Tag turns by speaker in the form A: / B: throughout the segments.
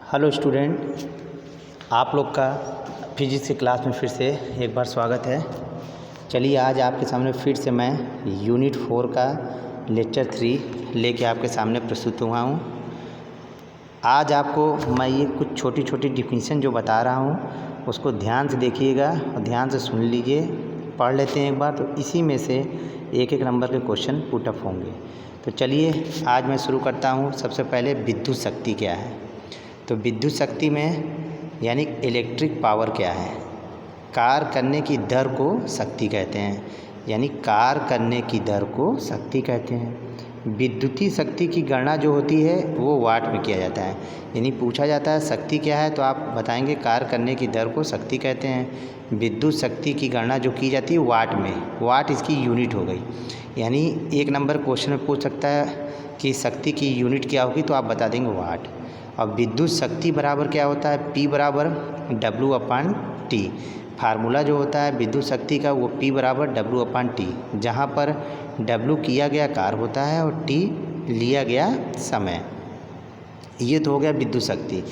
A: Hello student, आप लोग का फिजिक्स की क्लास में फिर से एक बार स्वागत है। चलिए आज आपके सामने फिर से मैं यूनिट 4 का लेक्चर 3 लेके आपके सामने प्रस्तुत हुआ हूँ। आज आपको मैं ये कुछ छोटी छोटी डिफिनीशन जो बता रहा हूँ उसको ध्यान से देखिएगा और ध्यान से सुन लीजिए। पढ़ लेते हैं एक बार, तो इसी में से एक एक नंबर के क्वेश्चन पुटअप होंगे। तो चलिए आज मैं शुरू करता हूँ। सबसे पहले विद्युत शक्ति क्या है। तो विद्युत शक्ति में यानी इलेक्ट्रिक पावर क्या है। कार्य करने की दर को शक्ति कहते हैं, यानी कार्य करने की दर को शक्ति कहते हैं। विद्युतीय शक्ति की गणना जो होती है वो वाट में किया जाता है। यानी पूछा जाता है शक्ति क्या है तो आप बताएंगे कार्य करने की दर को शक्ति कहते हैं। विद्युत शक्ति की गणना जो की जाती है वाट में, वाट इसकी यूनिट हो गई। यानी एक नंबर क्वेश्चन में पूछ सकता है कि शक्ति की यूनिट क्या होगी, तो आप बता देंगे वाट। अब विद्युत शक्ति बराबर क्या होता है, P बराबर W/T। फार्मूला जो होता है विद्युत शक्ति का वो P बराबर W/T, जहाँ पर W किया गया कार्य होता है और T लिया गया समय। ये तो हो गया विद्युत शक्ति।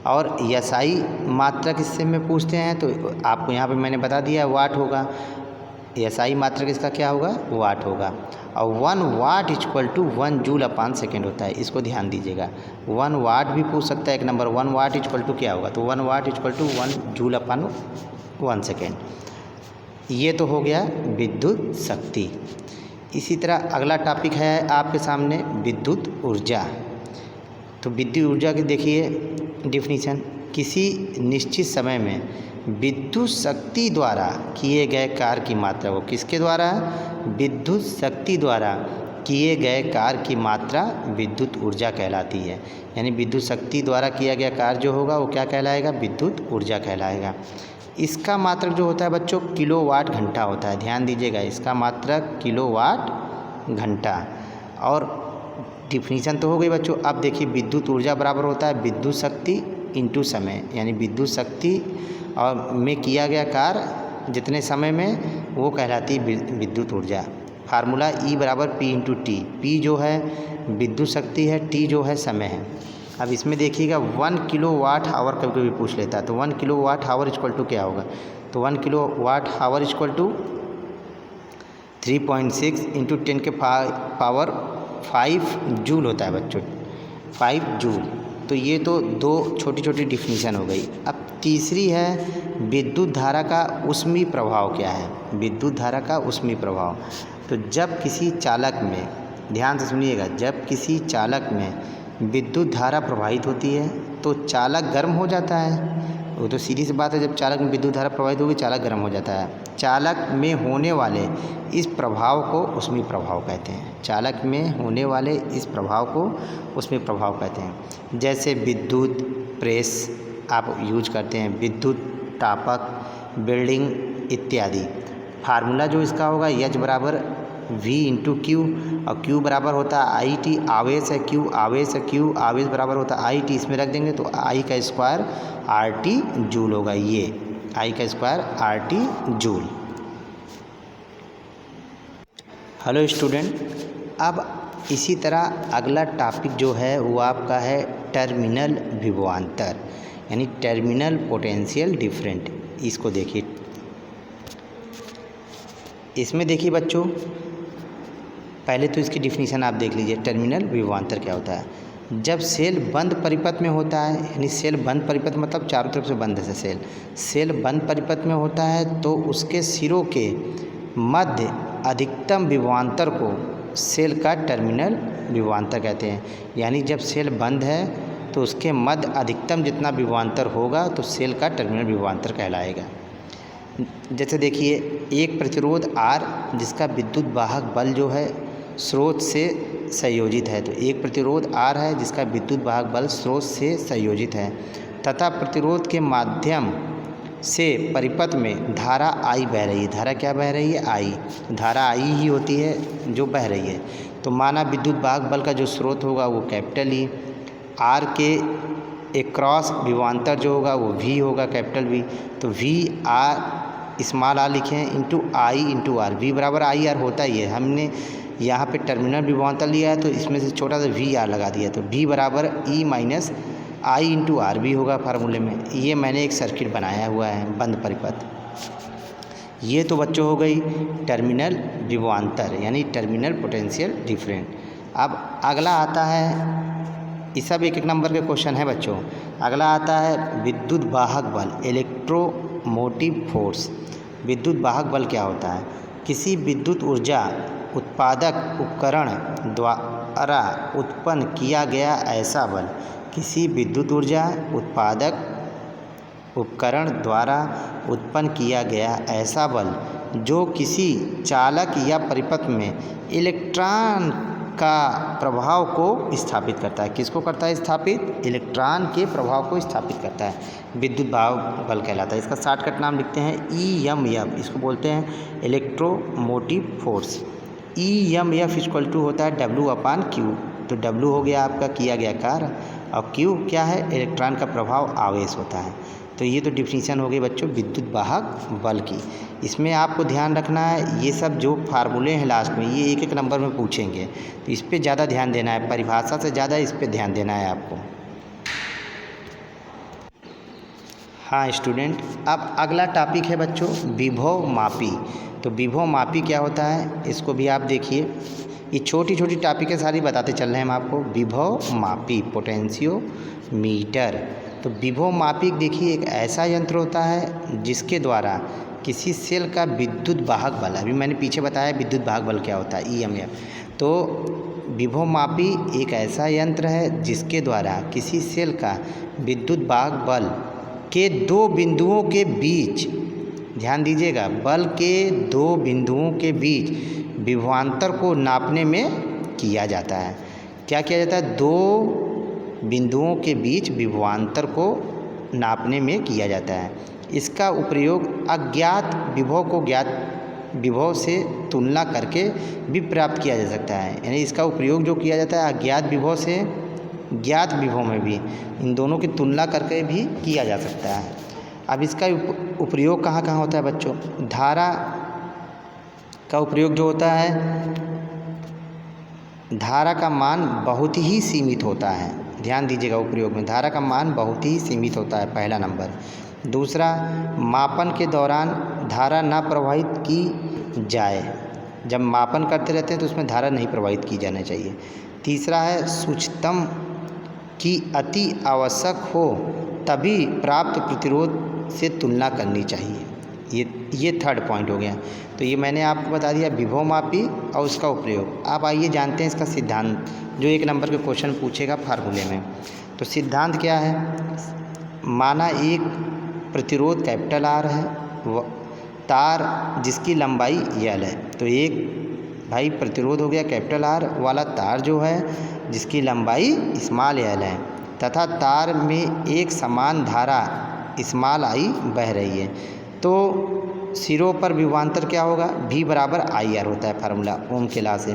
A: और SI मात्रक इससे में पूछते हैं तो आपको यहाँ पे मैंने बता दिया वाट होगा। SI मात्रक इसका क्या होगा, वाट होगा। और 1 वाट इक्वल टू 1 जूल/सेकेंड होता है, इसको ध्यान दीजिएगा। 1 वाट भी पूछ सकता है एक नंबर। 1 वाट इक्वल टू क्या होगा, तो 1 वाट इक्वल टू 1 जूल/1 सेकेंड। ये तो हो गया विद्युत शक्ति। इसी तरह अगला टॉपिक है आपके सामने विद्युत ऊर्जा। तो विद्युत ऊर्जा की देखिए डिफिनीशन, किसी निश्चित समय में विद्युत शक्ति द्वारा किए गए कार्य की मात्रा को, किसके द्वारा, विद्युत शक्ति द्वारा किए गए कार्य की मात्रा विद्युत ऊर्जा कहलाती है। यानी विद्युत शक्ति द्वारा किया गया कार्य जो होगा वो क्या कहलाएगा, विद्युत ऊर्जा कहलाएगा। इसका मात्रक जो होता है बच्चों किलोवाट घंटा होता है, ध्यान दीजिएगा। इसका मात्रक किलोवाट घंटा। और डिफिनीशन तो हो गई बच्चों। अब देखिए विद्युत ऊर्जा बराबर होता है विद्युत शक्ति इंटू समय, यानी विद्युत शक्ति और में किया गया कार्य जितने समय में वो कहलाती है विद्युत ऊर्जा। फार्मूला E बराबर P/T। P जो है विद्युत शक्ति है, T जो है समय है। अब इसमें देखिएगा 1 किलोवाट आवर कभी कभी पूछ लेता है, तो 1 किलोवाट आवर इक्वल टू क्या होगा, तो 1 kilowatt hour equal to 3.6 into 10 के पावर 5 जूल होता है बच्चों, 5 जूल। तो ये तो दो छोटी छोटी डिफिनीशन हो गई। अब तीसरी है विद्युत धारा का ऊष्मीय प्रभाव क्या है। विद्युत धारा का ऊष्मीय प्रभाव, तो जब किसी चालक में, ध्यान से सुनिएगा, जब किसी चालक में विद्युत धारा प्रवाहित होती है तो चालक गर्म हो जाता है। वो तो सीधी सी बात है, जब चालक में विद्युत धारा प्रवाहित होगी चालक गर्म हो जाता है। चालक में होने वाले इस प्रभाव को ऊष्मीय प्रभाव कहते हैं। चालक में होने वाले इस प्रभाव को ऊष्मीय प्रभाव कहते हैं। जैसे विद्युत प्रेस आप यूज करते हैं, विद्युत तापक, बिल्डिंग इत्यादि। फार्मूला जो इसका होगा H बराबर V/Q, और Q बराबर होता है IT, आवेश है Q, आवेश है Q, आवेश बराबर होता है IT, इसमें रख देंगे तो I का स्क्वायर RT जूल होगा। ये I का square RT joule. Hello student, अब इसी तरह अगला टॉपिक जो है वो आपका है टर्मिनल विभवांतर, यानी टर्मिनल पोटेंशियल डिफरेंट। इसको देखिए, इसमें देखिए बच्चों पहले तो इसकी डिफिनीशन आप देख लीजिए। टर्मिनल विभवांतर क्या होता है, जब सेल बंद परिपथ में होता है, यानी सेल बंद परिपथ मतलब चारों तरफ से बंद है सेल बंद परिपथ में होता है तो उसके सिरों के मध्य अधिकतम विभवांतर को सेल का टर्मिनल विभवांतर कहते हैं। यानी जब सेल बंद है तो उसके मध्य अधिकतम जितना विभवांतर होगा तो सेल का टर्मिनल विभवांतर कहलाएगा। जैसे देखिए एक प्रतिरोध R जिसका विद्युत वाहक बल जो है स्रोत से संयोजित है, तो एक प्रतिरोध R है जिसका विद्युत वाहक बल स्रोत से संयोजित है, तथा प्रतिरोध के माध्यम से परिपथ में धारा I बह रही है। धारा क्या बह रही है, I। धारा I ही होती है जो बह रही है। तो माना विद्युत वाहक बल का जो स्रोत होगा वो कैपिटल E, R के एक क्रॉस विभवांतर जो होगा वो V होगा, कैपिटल V। तो V स्मॉल r लिखें into I into R। V बराबर IR होता ही है, हमने यहाँ पे टर्मिनल विभवांतर लिया है तो इसमें से छोटा सा VR लगा दिया, तो V बराबर E minus I into R भी होगा फार्मूले में। ये मैंने एक सर्किट बनाया हुआ है बंद परिपथ। ये तो बच्चों हो गई टर्मिनल विभवांतर यानी टर्मिनल पोटेंशियल डिफरेंट। अब अगला आता है, ये सब एक एक नंबर के क्वेश्चन है बच्चों। अगला आता है विद्युत वाहक बल, इलेक्ट्रोमोटिव फोर्स। विद्युत वाहक बल क्या होता है? किसी विद्युत ऊर्जा उत्पादक उपकरण द्वारा उत्पन्न किया गया ऐसा बल। किसी विद्युत ऊर्जा उत्पादक उपकरण द्वारा उत्पन्न किया गया ऐसा बल जो किसी चालक या परिपथ में इलेक्ट्रॉन का प्रभाव को स्थापित करता है। किसको करता है स्थापित? इलेक्ट्रॉन के प्रभाव को स्थापित करता है, विद्युत वाहक बल कहलाता है। इसका शॉर्टकट नाम लिखते हैं EMF। इसको बोलते हैं electromotive force. EMF equal to होता है W/Q। तो W हो गया आपका किया गया कार्य और Q क्या है? इलेक्ट्रॉन का प्रभाव आवेश होता है। तो ये तो डिफिनीशन हो गई बच्चों विद्युत वाहक बल की। इसमें आपको ध्यान रखना है ये सब जो फार्मूले हैं लास्ट में ये एक एक नंबर में पूछेंगे, तो इस पे ज़्यादा ध्यान देना है, परिभाषा से ज़्यादा इस पे ध्यान देना है आपको। हाँ स्टूडेंट, अब अगला टॉपिक है बच्चों विभव मापी। तो विभव मापी क्या होता है इसको भी आप देखिए। ये छोटी छोटी टॉपिकें सारी बताते चल रहे हैं हम आपको। विभव मापी पोटेंशियोमीटर। तो विभव मापी देखिए एक ऐसा यंत्र होता है जिसके द्वारा किसी सेल का विद्युत वाहक बल, अभी मैंने पीछे बताया विद्युत वाहक बल क्या होता है EMF। तो विभव मापी एक ऐसा यंत्र है जिसके द्वारा किसी सेल का विद्युत वाहक बल के दो बिंदुओं के बीच, ध्यान दीजिएगा, बल के दो बिंदुओं के बीच विभवांतर को नापने में किया जाता है। क्या किया जाता है? दो बिंदुओं के बीच विभवांतर को नापने में किया जाता है। इसका उपयोग अज्ञात विभव को ज्ञात विभव से तुलना करके भी प्राप्त किया जा सकता है। यानी इसका उपयोग जो किया जाता है अज्ञात विभव से ज्ञात विभव में भी, इन दोनों की तुलना करके भी किया जा सकता है। अब इसका उपयोग कहाँ कहाँ होता है बच्चों? धारा का उपयोग जो होता है, धारा का मान बहुत ही सीमित होता है। ध्यान दीजिएगा, उपयोग में धारा का मान बहुत ही सीमित होता है, पहला नंबर। दूसरा, मापन के दौरान धारा ना प्रवाहित की जाए। जब मापन करते रहते हैं तो उसमें धारा नहीं प्रवाहित की जाना चाहिए। तीसरा है सूक्ष्मतम की अति आवश्यक हो तभी प्राप्त प्रतिरोध से तुलना करनी चाहिए। ये थर्ड पॉइंट हो गया। तो ये मैंने आपको बता दिया विभव मापी और उसका उपयोग। आप आइए जानते हैं इसका सिद्धांत, जो एक नंबर के क्वेश्चन पूछेगा फार्मूले में। तो सिद्धांत क्या है? माना एक प्रतिरोध कैपिटल R है, तार जिसकी लंबाई L है। तो एक भाई प्रतिरोध हो गया कैपिटल R वाला तार जो है जिसकी लंबाई स्मॉल l है तथा तार में एक समान धारा स्मॉल I बह रही है। तो सिरों पर विभवांतर क्या होगा? V बराबर IR होता है फार्मूला ओम के लॉ से।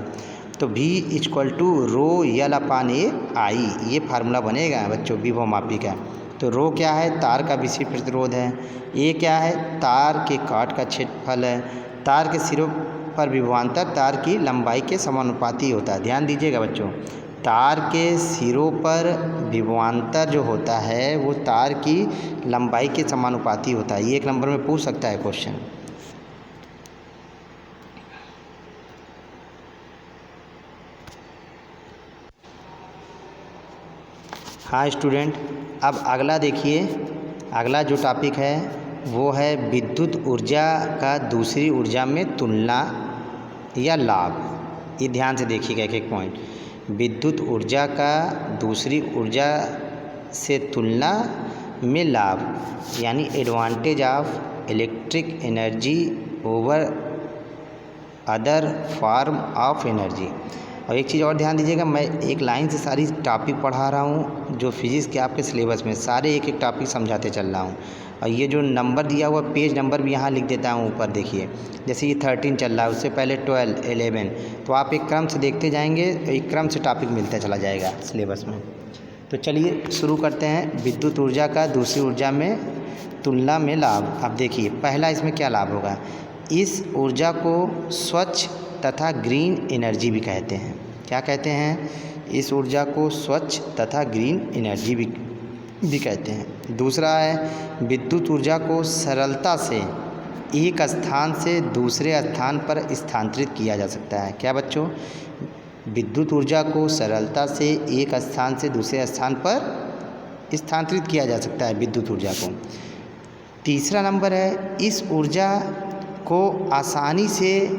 A: तो V equal to rho L/A I, ये फार्मूला बनेगा बच्चों विभव मापी का। तो रो क्या है? तार का विषय प्रतिरोध है। A क्या है? तार के काट का क्षेत्रफल है। तार के सिरों पर विभवांतर तार की लंबाई के समानुपाती होता है। ध्यान दीजिएगा बच्चों, तार के सिरों पर विभवांतर जो होता है वो तार की लंबाई के समानुपाती होता है। ये एक नंबर में पूछ सकता है क्वेश्चन। हाँ स्टूडेंट, अब अगला देखिए, अगला जो टॉपिक है वो है विद्युत ऊर्जा का दूसरी ऊर्जा में तुलना या लाभ। ये ध्यान से देखिएगा एक एक पॉइंट। विद्युत ऊर्जा का दूसरी ऊर्जा से तुलना में लाभ, यानी advantage of electric energy over other form of energy. और एक चीज़ और ध्यान दीजिएगा, मैं एक लाइन से सारी टॉपिक पढ़ा रहा हूँ जो फिजिक्स के आपके सिलेबस में सारे एक एक टॉपिक समझाते चल रहा हूँ। और ये जो नंबर दिया हुआ पेज नंबर भी यहाँ लिख देता हूँ ऊपर, देखिए जैसे ये 13 चल रहा है, उससे पहले 12, 11। तो आप एक क्रम से देखते जाएंगे तो एक क्रम से टॉपिक मिलता चला जाएगा सिलेबस में। तो चलिए शुरू करते हैं विद्युत ऊर्जा का दूसरी ऊर्जा में तुलना में लाभ। अब देखिए पहला इसमें क्या लाभ होगा, इस ऊर्जा को स्वच्छ तथा ग्रीन एनर्जी भी कहते हैं। क्या कहते हैं? इस ऊर्जा को स्वच्छ तथा ग्रीन एनर्जी भी भी कहते हैं। दूसरा है विद्युत ऊर्जा को सरलता से एक स्थान से दूसरे स्थान पर स्थानांतरित किया जा सकता है। क्या बच्चों? विद्युत ऊर्जा को सरलता से एक स्थान से दूसरे स्थान पर स्थानांतरित किया जा सकता है विद्युत ऊर्जा को। तीसरा नंबर है इस ऊर्जा को आसानी से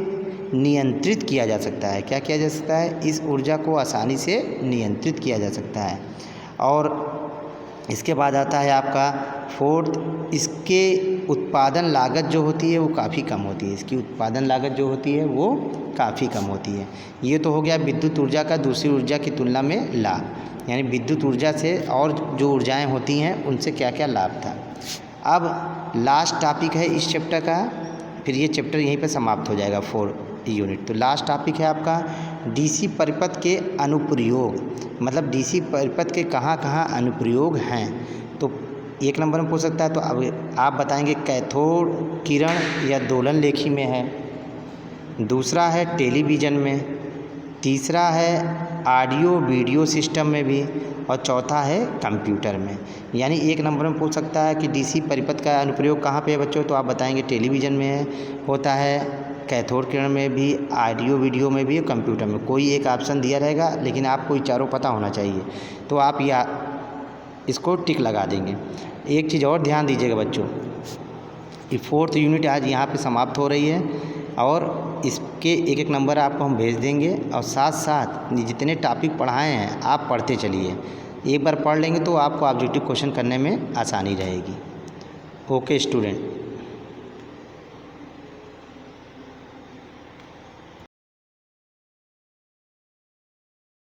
A: नियंत्रित किया जा सकता है। क्या किया जा सकता है? इस ऊर्जा को आसानी से नियंत्रित किया जा सकता है। और इसके बाद आता है आपका फोर्थ, इसके उत्पादन लागत जो होती है वो काफ़ी कम होती है। इसकी उत्पादन लागत जो होती है वो काफ़ी कम होती है। ये तो हो गया विद्युत ऊर्जा का दूसरी ऊर्जा की तुलना में लाभ, यानी विद्युत ऊर्जा से और जो ऊर्जाएं होती हैं उनसे क्या क्या लाभ था। अब लास्ट टॉपिक है इस चैप्टर का, फिर ये चैप्टर यहीं पे समाप्त हो जाएगा 4 यूनिट। तो लास्ट टॉपिक है आपका डीसी परिपथ के अनुप्रयोग, मतलब डीसी परिपथ के कहाँ कहाँ अनुप्रयोग हैं। तो 1 नंबर में पूछ सकता है, तो अब आप बताएंगे कैथोड किरण या दोलन लेखी में है, दूसरा है टेलीविज़न में, तीसरा है ऑडियो वीडियो सिस्टम में भी, और चौथा है कंप्यूटर में। यानी 1 नंबर में पूछ सकता है कि डीसी परिपथ का अनुप्रयोग कहाँ पे है बच्चों, तो आप बताएंगे टेलीविज़न में है, होता है कैथोड किरण में भी, ऑडियो वीडियो में भी, कंप्यूटर में। कोई एक ऑप्शन दिया रहेगा, लेकिन आपको ये चारों पता होना चाहिए, तो आप या इसको टिक लगा देंगे। एक चीज़ और ध्यान दीजिएगा बच्चों, ये 4th यूनिट आज यहाँ पे समाप्त हो रही है, और इसके एक एक नंबर आपको हम भेज देंगे, और साथ साथ जितने टॉपिक पढ़ाए हैं आप पढ़ते चलिए। एक बार पढ़ लेंगे तो आपको ऑब्जेक्टिव क्वेश्चन करने में आसानी रहेगी। Okay student.